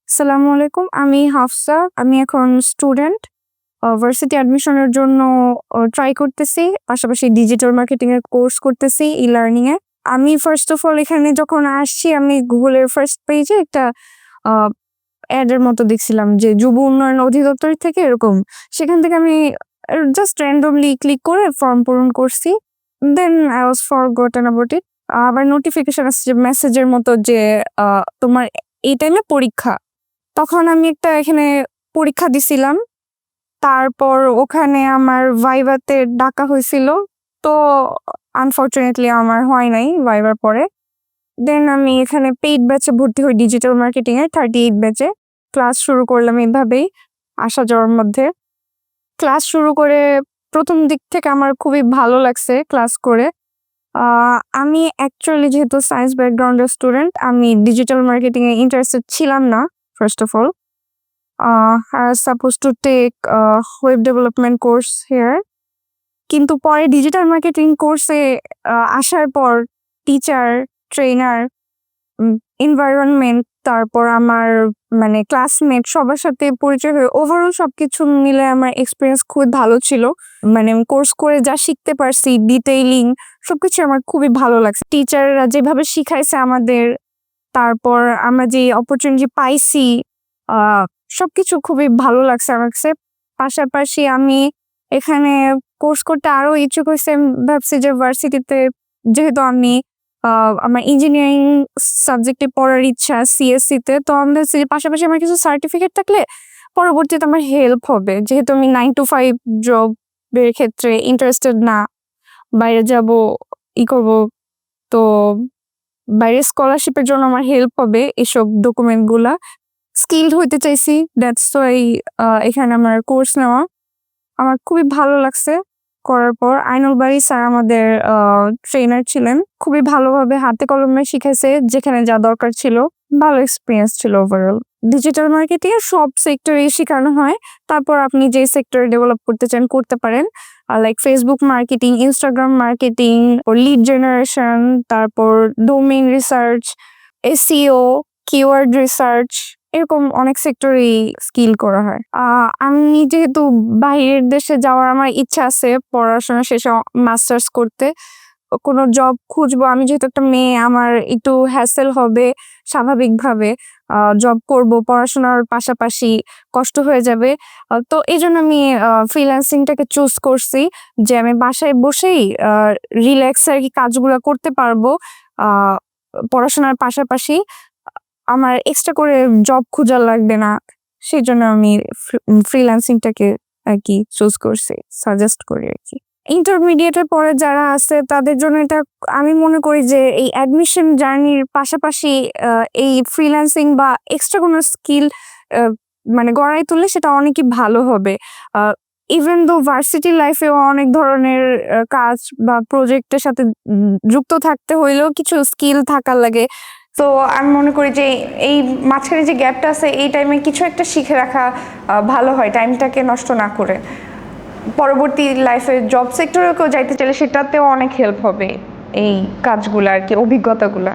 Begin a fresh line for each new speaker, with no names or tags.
আসসালামু আলাইকুম। আমি হাফসা। আমি এখন স্টুডেন্ট। ভার্সিটি অ্যাডমিশনের জন্য ট্রাই করতেছি। পাশাপাশি ডিজিটাল মার্কেটিং এর কোর্স করতেছি ই-লার্নিং এ। আমি ফার্স্ট অফ অল এখানে যখন আসছি আমি Google এর ফার্স্ট পেজে একটা আ এড এর মতো দেখছিলাম যে যুব উন্নয়ন অধিদপ্তর থেকে এরকম। সেখান থেকে আমি জাস্ট randomly ক্লিক করে ফর্ম পূরণ করছি। দেন I was forgotten about it. আবার নোটিফিকেশন আসছে যে মেসেজের মতো যে তোমার এই টাইমে পরীক্ষা। তখন আমি একটা এখানে পরীক্ষা দিছিলাম। তারপর ওখানে আমার ভাইভাতে ডাকা হইছিল। তো আনফরচুনেটলি আমার হয় নাই ভাইবার পরে। দেন আমি এখানে পেইড ব্যাচে ভর্তি হই ডিজিটাল মার্কেটিং এর 38 ব্যাচে। ক্লাস শুরু করলাম এভাবেই আসা যাওয়ার মধ্যে। ক্লাস শুরু করে ১ম দিক থেকে আমার খুবই ভালো লাগছে ক্লাস করে। আ আমি অ্যাকচুয়ালি যেহেতু সায়েন্স ব্যাকগ্রাউন্ডের স্টুডেন্ট, আমি ডিজিটাল মার্কেটিং এ ইন্টারেস্টেড ছিলাম না first of all. I was supposed to take a web development course here. কিন্তু পরে ডিজিটাল মার্কেটিং কোর্সে আসার পর টিচার, ট্রেনার, এনভায়রনমেন্ট, তারপর আমার মানে ক্লাসমেট সবার সাথে পরিচয় হয়ে ওভারঅল সবকিছু মিলে আমার এক্সপেরিয়েন্স খুবই ভালো ছিল। মানে আমি কোর্স করে যা শিখতে পারছি, ডিটেইলিং সবকিছু আমার খুবই ভালো লাগছে। টিচাররা যেভাবে শিখাইছে আমাদের, তারপর আমরা যে অপরচুনিটি পাইছি, আ সবকিছু খুবই ভালো লাগছে আমার কাছে। পাশাপাশি আমি এখানে কোর্স করতে আরো ইচ্ছুক হইছি। আমি ভাবছি যে ভার্সিটিতে যেহেতু আমি আমার ইঞ্জিনিয়ারিং সাবজেক্টে পড়ার ইচ্ছা সিএসসি তে। তো আমি ভাবছি যে পাশাপাশি আমার কিছু সার্টিফিকেট থাকলে পরবর্তীতে আমার হেল্প হবে। যেহেতু আমি 9 to 5 জবের ক্ষেত্রে ইন্টারেস্টেড না। বাইরে যাবো, করব। তো বাইরে স্কলারশিপের জন্য আমার হেল্প হবে এসব ডকুমেন্ট গুলা। স্কিলড হইতে চাইছি। দ্যাটস ওয়াই এখানে আমার কোর্স নেওয়া। আমার খুবই ভালো লাগছে করার পর। আইনুল বারী স্যার আমাদের ট্রেনার ছিলেন। খুবই ভালোভাবে হাতে কলমে শিখাইছে যেখানে যা দরকার ছিল। ভালো এক্সপেরিয়েন্স ছিল ওভারঅল। ডিজিটাল মার্কেটিং এর সব সেক্টরেই শেখানো হয়। তারপর আপনি যে সেক্টরে ডেভেলপ করতে চান করতে পারেন। Like Facebook marketing, Instagram marketing, lead generation, তারপর domain research, SEO, keyword research, এরকম অনেক সেক্টরেই স্কিল করা হয়। আমি যেহেতু বাইরের দেশে যাওয়ার আমার ইচ্ছা আছে পড়াশোনা শেষে মাস্টার্স করতে। কোনো জব খুঁজবো। আমি যেহেতু একটা মেয়ে, আমার একটু হ্যাসেল হবে স্বাভাবিকভাবে। জব করব, পড়াশোনার পাশাপাশি কষ্ট হয়ে যাবে। তো এজন্য আমি ফ্রিল্যান্সিংটাকে চুজ করছি যে আমি বাসায় বসেই রিল্যাক্স আরকি কাজগুলা করতে পারবো। আ পড়াশোনার পাশাপাশি আমার এক্সট্রা করে জব খোঁজা লাগবে না। সেজন্য আমি ফ্রিল্যান্সিংটাকে আরকি চুজ করছি, সাজেস্ট করি আরকি। ইন্টারমিডিয়েটের পরে যারা আছে তাদের জন্য এটা আমি মনে করি যে এই অ্যাডমিশন জার্নির পাশাপাশি এই ফ্রিল্যান্সিং বা এক্সট্রা কোনো স্কিল মানে গড়াই তুললে সেটা অনেকই ভালো হবে। ইভেন দো ভার্সিটি লাইফেও অনেক ধরনের কাজ বা প্রজেক্টের সাথে যুক্ত থাকতে হইলেও কিছু স্কিল থাকা লাগে। তো আমি মনে করি যে এই মাঝখানে যে গ্যাপটা আছে এই টাইমে কিছু একটা শিখে রাখা ভালো হয়, টাইমটাকে নষ্ট না করে। পরবর্তী লাইফে জব সেক্টরেও কেউ যাইতে চাইলে সেটাতেও অনেক হেল্প হবে এই কাজগুলা আরকি, অভিজ্ঞতাগুলা।